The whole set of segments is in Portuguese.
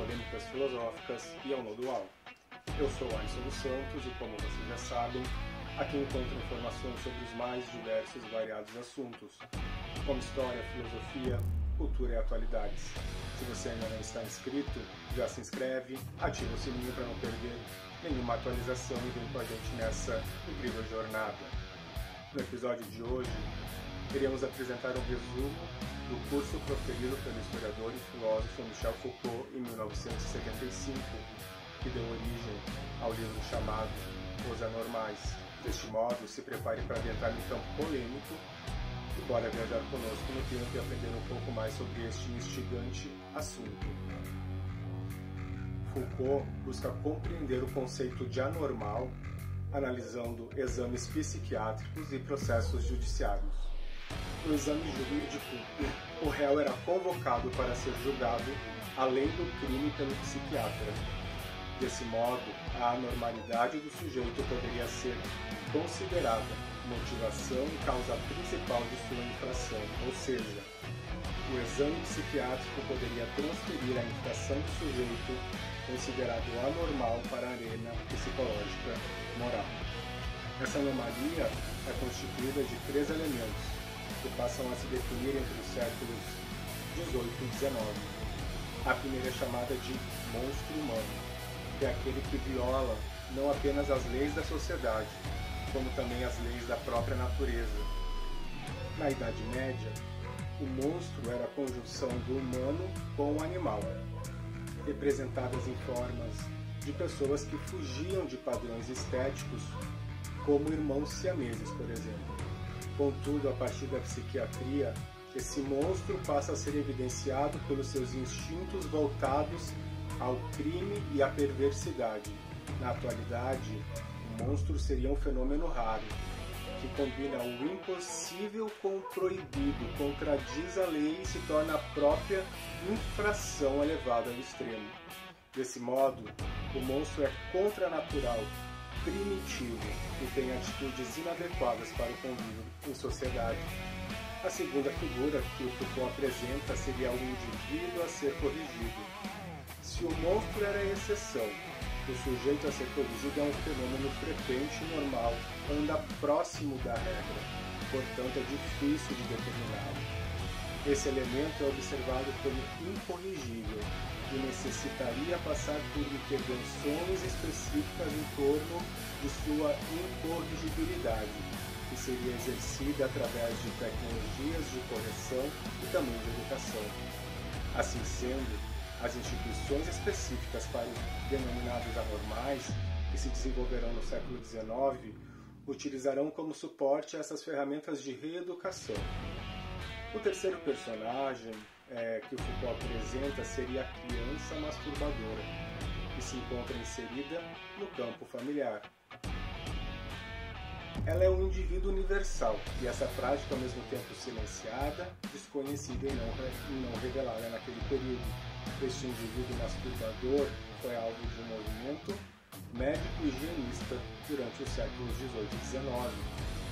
polêmicas filosóficas e ao no dual. Eu sou Alisson dos Santos e, como vocês já sabem, aqui encontro informações sobre os mais diversos e variados assuntos, como história, filosofia, cultura e atualidades. Se você ainda não está inscrito, já se inscreve, ativa o sininho para não perder nenhuma atualização e vem com a gente nessa incrível jornada. No episódio de hoje, iremos apresentar um resumo do curso proferido pelo historiador e filósofo Michel Foucault em 1975, que deu origem ao livro chamado Os Anormais. Deste modo, se prepare para adentrar no campo polêmico e bora viajar conosco no tempo e aprender um pouco mais sobre este instigante assunto. Foucault busca compreender o conceito de anormal analisando exames psiquiátricos e processos judiciários. No exame jurídico, o réu era convocado para ser julgado além do crime pelo psiquiatra. Desse modo, a anormalidade do sujeito poderia ser considerada motivação e causa principal de sua infração, ou seja, o exame psiquiátrico poderia transferir a infração do sujeito considerado anormal para a arena psicológica moral. Essa anomalia é constituída de 3 elementos, que passam a se definir entre os séculos XVIII e XIX. A primeira é chamada de monstro humano, que é aquele que viola não apenas as leis da sociedade, como também as leis da própria natureza. Na Idade Média, o monstro era a conjunção do humano com o animal, representadas em formas de pessoas que fugiam de padrões estéticos, como irmãos siameses, por exemplo. Contudo, a partir da psiquiatria, esse monstro passa a ser evidenciado pelos seus instintos voltados ao crime e à perversidade. Na atualidade, o monstro seria um fenômeno raro, que combina o impossível com o proibido, contradiz a lei e se torna a própria infração elevada ao extremo. Desse modo, o monstro é contranatural, primitivo e tem atitudes inadequadas para o convívio em sociedade. A segunda figura que o Foucault apresenta seria o indivíduo a ser corrigido. Se o monstro era a exceção, o sujeito a ser corrigido é um fenômeno frequente e normal, anda próximo da regra, portanto é difícil de determiná-lo. Esse elemento é observado como incorrigível e necessitaria passar por intervenções específicas em torno de sua incorrigibilidade, que seria exercida através de tecnologias de correção e também de educação. Assim sendo, as instituições específicas para os denominados anormais, que se desenvolverão no século XIX, utilizarão como suporte essas ferramentas de reeducação. O terceiro personagem que o Foucault apresenta seria a criança masturbadora, que se encontra inserida no campo familiar. Ela é um indivíduo universal, e essa prática ao mesmo tempo silenciada, desconhecida e não revelada naquele período. Este indivíduo masturbador foi alvo de um movimento médico-higienista durante os séculos XVIII e XIX,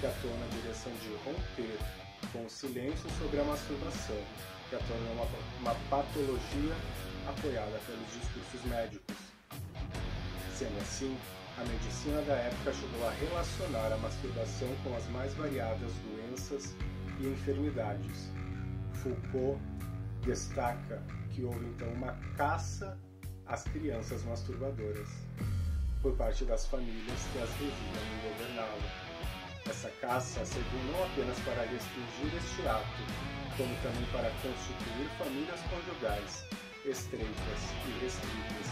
que atuou na direção de romper com o silêncio sobre a masturbação, que a tornou uma patologia apoiada pelos discursos médicos. Sendo assim, a medicina da época chegou a relacionar a masturbação com as mais variadas doenças e enfermidades. Foucault destaca que houve então uma caça às crianças masturbadoras por parte das famílias que as regiam e governavam. Essa caça serviu não apenas para restringir este ato, como também para constituir famílias conjugais estreitas e restritas.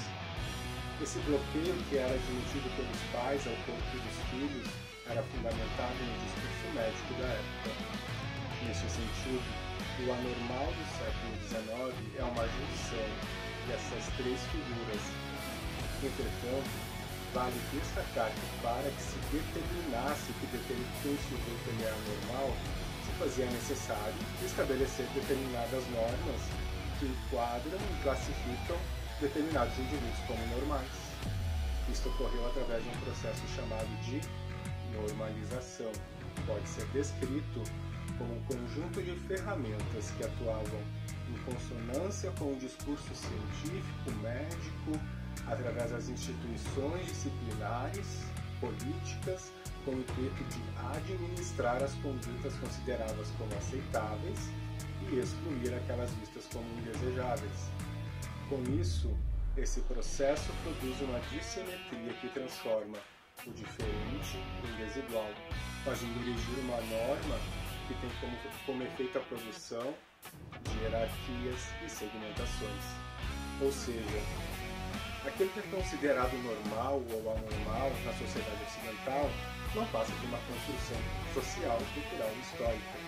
Esse bloqueio que era admitido pelos pais ao corpo dos filhos era fundamentado no discurso médico da época. Neste sentido, o anormal do século XIX é uma junção dessas 3 figuras. Entretanto, vale destacar que para que se determinasse que um sujeito ele é anormal, se fazia necessário estabelecer determinadas normas que enquadram e classificam determinados indivíduos como normais. Isto ocorreu através de um processo chamado de normalização. Pode ser descrito como um conjunto de ferramentas que atuavam em consonância com o discurso científico, médico, através das instituições disciplinares, políticas, com o intuito de administrar as condutas consideradas como aceitáveis e excluir aquelas vistas como indesejáveis. Com isso, esse processo produz uma dissimetria que transforma o diferente em desigual, fazendo erigir uma norma que tem como efeito a produção de hierarquias e segmentações. Ou seja, aquilo que é considerado normal ou anormal na sociedade ocidental não passa de uma construção social, cultural e histórica,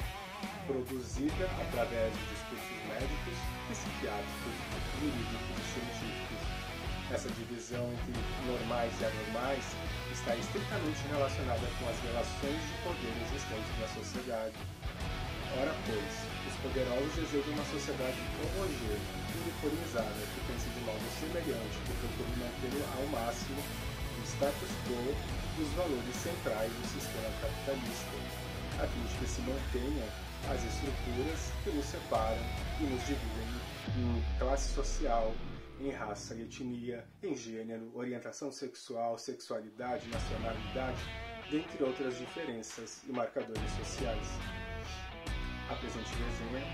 produzida através de discursos médicos, psiquiátricos, jurídicos e científicos. Essa divisão entre normais e anormais está estritamente relacionada com as relações de poder existentes na sociedade. Ora, pois, os poderosos exigem uma sociedade homogênea, uniformizada, que pense de modo semelhante, que procure manter ao máximo o status quo dos valores centrais do sistema capitalista, a fim de que se mantenham as estruturas que nos separam e nos dividem em classe social, em raça e etnia, em gênero, orientação sexual, sexualidade, nacionalidade, dentre outras diferenças e marcadores sociais. A presente resenha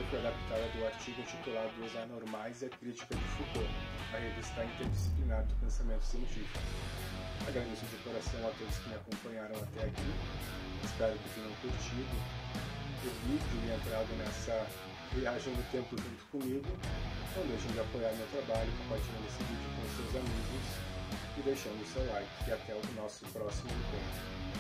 foi adaptada do artigo intitulado Os Anormais e a Crítica de Foucault, na revista interdisciplinar do pensamento científico. Agradeço de coração a todos que me acompanharam até aqui, espero que tenham curtido o vídeo e entrado nessa viagem no tempo junto comigo. Não deixem de apoiar meu trabalho compartilhando esse vídeo com seus amigos e deixando o seu like. E até o nosso próximo encontro.